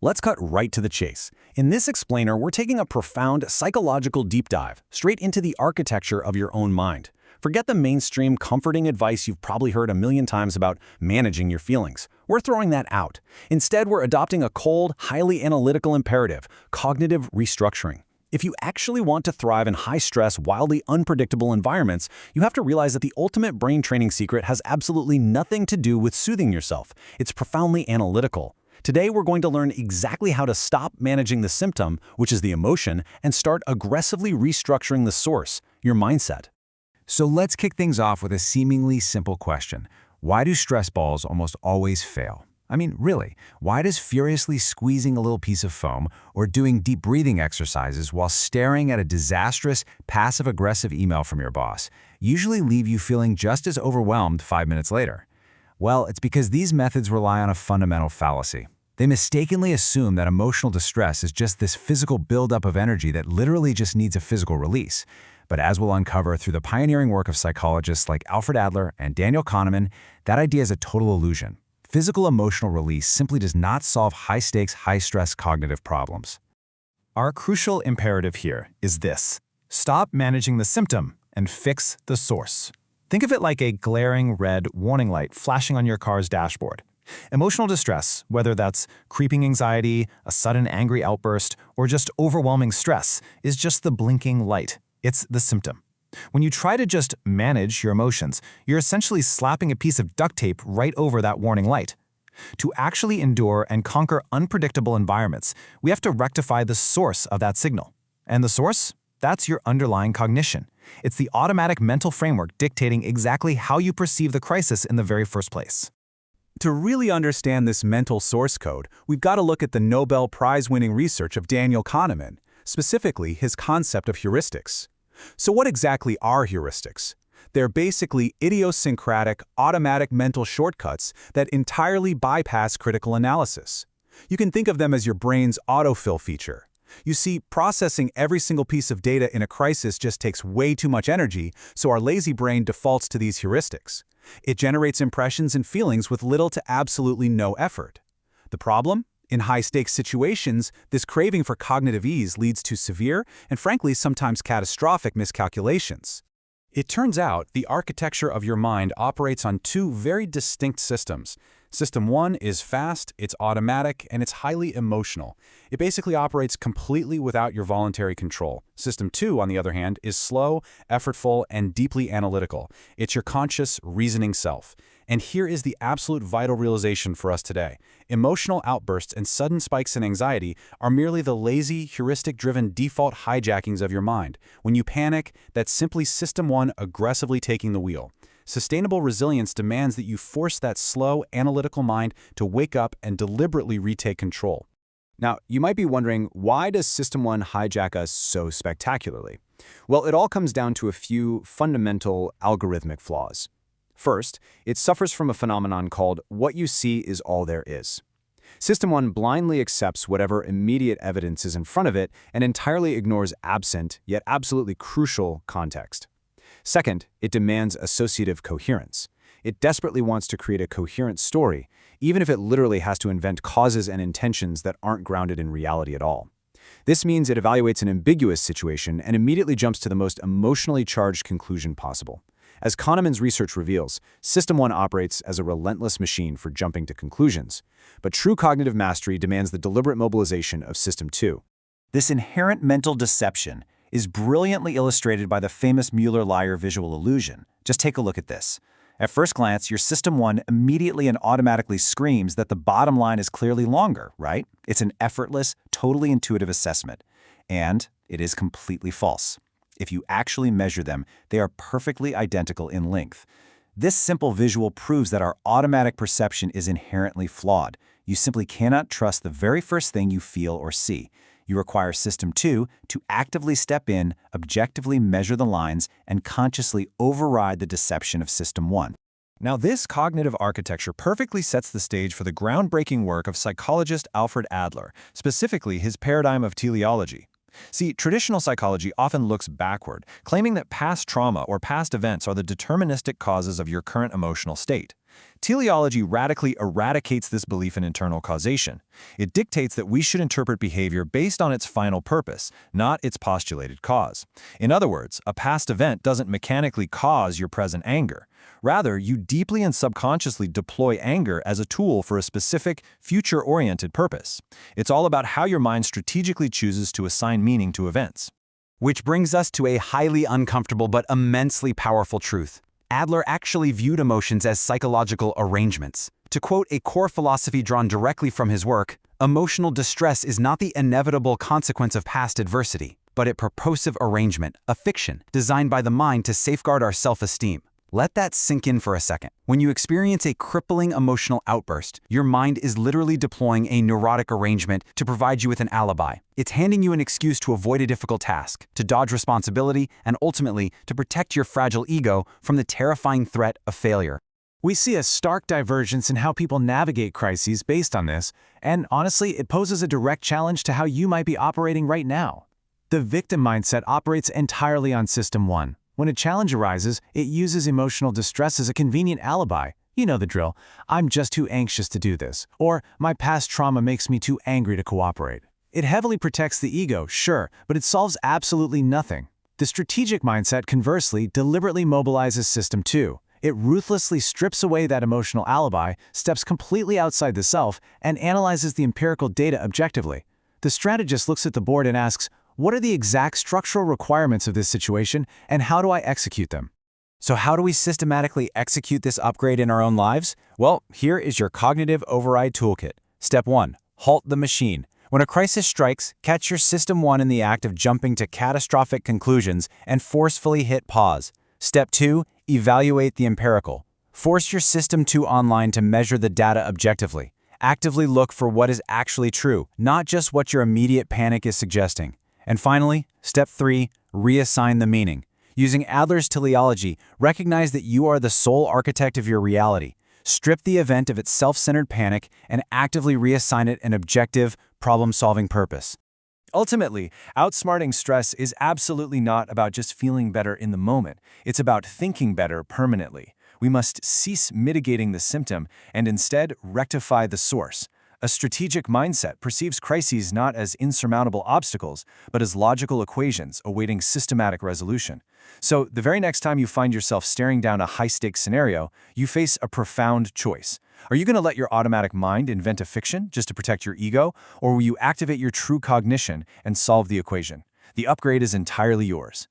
Let's cut right to the chase. In this explainer, we're taking a profound psychological deep dive straight into the architecture of your own mind. Forget the mainstream comforting advice you've probably heard a million times about managing your feelings. We're throwing that out. Instead, we're adopting a cold, highly analytical imperative, cognitive restructuring. If you actually want to thrive in high-stress, wildly unpredictable environments, you have to realize that the ultimate brain training secret has absolutely nothing to do with soothing yourself. It's profoundly analytical. Today, we're going to learn exactly how to stop managing the symptom, which is the emotion, and start aggressively restructuring the source, your mindset. So let's kick things off with a seemingly simple question. Why do stress balls almost always fail? I mean, really, why does furiously squeezing a little piece of foam or doing deep breathing exercises while staring at a disastrous, passive-aggressive email from your boss usually leave you feeling just as overwhelmed 5 minutes later? Well, it's because these methods rely on a fundamental fallacy. They mistakenly assume that emotional distress is just this physical buildup of energy that literally just needs a physical release. But as we'll uncover through the pioneering work of psychologists like Alfred Adler and Daniel Kahneman, that idea is a total illusion. Physical emotional release simply does not solve high-stakes, high-stress cognitive problems. Our crucial imperative here is this: stop managing the symptom and fix the source. Think of it like a glaring red warning light flashing on your car's dashboard. Emotional distress, whether that's creeping anxiety, a sudden angry outburst, or just overwhelming stress, is just the blinking light. It's the symptom. When you try to just manage your emotions, you're essentially slapping a piece of duct tape right over that warning light. To actually endure and conquer unpredictable environments, we have to rectify the source of that signal. And the source? That's your underlying cognition. It's the automatic mental framework dictating exactly how you perceive the crisis in the very first place. To really understand this mental source code, we've got to look at the Nobel Prize-winning research of Daniel Kahneman, specifically his concept of heuristics. So what exactly are heuristics? They're basically idiosyncratic, automatic mental shortcuts that entirely bypass critical analysis. You can think of them as your brain's autofill feature. You see, processing every single piece of data in a crisis just takes way too much energy, so our lazy brain defaults to these heuristics. It generates impressions and feelings with little to absolutely no effort. The problem? In high-stakes situations, this craving for cognitive ease leads to severe and frankly sometimes catastrophic miscalculations. It turns out the architecture of your mind operates on two very distinct systems. System 1 is fast, it's automatic, and it's highly emotional. It basically operates completely without your voluntary control. System 2, on the other hand, is slow, effortful, and deeply analytical. It's your conscious, reasoning self. And here is the absolute vital realization for us today. Emotional outbursts and sudden spikes in anxiety are merely the lazy, heuristic-driven default hijackings of your mind. When you panic, that's simply System 1 aggressively taking the wheel. Sustainable resilience demands that you force that slow, analytical mind to wake up and deliberately retake control. Now, you might be wondering, why does System 1 hijack us so spectacularly? Well, it all comes down to a few fundamental algorithmic flaws. First, it suffers from a phenomenon called what you see is all there is. System 1 blindly accepts whatever immediate evidence is in front of it and entirely ignores absent, yet absolutely crucial, context. Second, it demands associative coherence. It desperately wants to create a coherent story, even if it literally has to invent causes and intentions that aren't grounded in reality at all. This means it evaluates an ambiguous situation and immediately jumps to the most emotionally charged conclusion possible. As Kahneman's research reveals, System 1 operates as a relentless machine for jumping to conclusions. But true cognitive mastery demands the deliberate mobilization of System 2. This inherent mental deception is brilliantly illustrated by the famous Mueller-Lyer visual illusion. Just take a look at this. At first glance, your System 1 immediately and automatically screams that the bottom line is clearly longer, right? It's an effortless, totally intuitive assessment. And it is completely false. If you actually measure them, they are perfectly identical in length. This simple visual proves that our automatic perception is inherently flawed. You simply cannot trust the very first thing you feel or see. You require System 2 to actively step in, objectively measure the lines, and consciously override the deception of System 1. Now, this cognitive architecture perfectly sets the stage for the groundbreaking work of psychologist Alfred Adler, specifically his paradigm of teleology. See, traditional psychology often looks backward, claiming that past trauma or past events are the deterministic causes of your current emotional state. Teleology radically eradicates this belief in internal causation. It dictates that we should interpret behavior based on its final purpose, not its postulated cause. In other words, a past event doesn't mechanically cause your present anger. Rather, you deeply and subconsciously deploy anger as a tool for a specific, future-oriented purpose. It's all about how your mind strategically chooses to assign meaning to events. Which brings us to a highly uncomfortable but immensely powerful truth. Adler actually viewed emotions as psychological arrangements. To quote a core philosophy drawn directly from his work, emotional distress is not the inevitable consequence of past adversity, but a purposive arrangement, a fiction, designed by the mind to safeguard our self-esteem. Let that sink in for a second. When you experience a crippling emotional outburst, your mind is literally deploying a neurotic arrangement to provide you with an alibi. It's handing you an excuse to avoid a difficult task, to dodge responsibility, and ultimately to protect your fragile ego from the terrifying threat of failure. We see a stark divergence in how people navigate crises based on this, and honestly, it poses a direct challenge to how you might be operating right now. The victim mindset operates entirely on System 1. When a challenge arises, it uses emotional distress as a convenient alibi. You know the drill. I'm just too anxious to do this. Or, my past trauma makes me too angry to cooperate. It heavily protects the ego, sure, but it solves absolutely nothing. The strategic mindset, conversely, deliberately mobilizes System 2. It ruthlessly strips away that emotional alibi, steps completely outside the self, and analyzes the empirical data objectively. The strategist looks at the board and asks, what are the exact structural requirements of this situation, and how do I execute them? So how do we systematically execute this upgrade in our own lives? Well, here is your cognitive override toolkit. Step 1. Halt the machine. When a crisis strikes, catch your System 1 in the act of jumping to catastrophic conclusions and forcefully hit pause. Step 2. Evaluate the empirical. Force your System 2 online to measure the data objectively. Actively look for what is actually true, not just what your immediate panic is suggesting. And finally, Step 3, reassign the meaning. Using Adler's teleology, recognize that you are the sole architect of your reality. Strip the event of its self-centered panic and actively reassign it an objective, problem-solving purpose. Ultimately, outsmarting stress is absolutely not about just feeling better in the moment. It's about thinking better permanently. We must cease mitigating the symptom and instead rectify the source. A strategic mindset perceives crises not as insurmountable obstacles, but as logical equations awaiting systematic resolution. So, the very next time you find yourself staring down a high-stakes scenario, you face a profound choice. Are you going to let your automatic mind invent a fiction just to protect your ego, or will you activate your true cognition and solve the equation? The upgrade is entirely yours.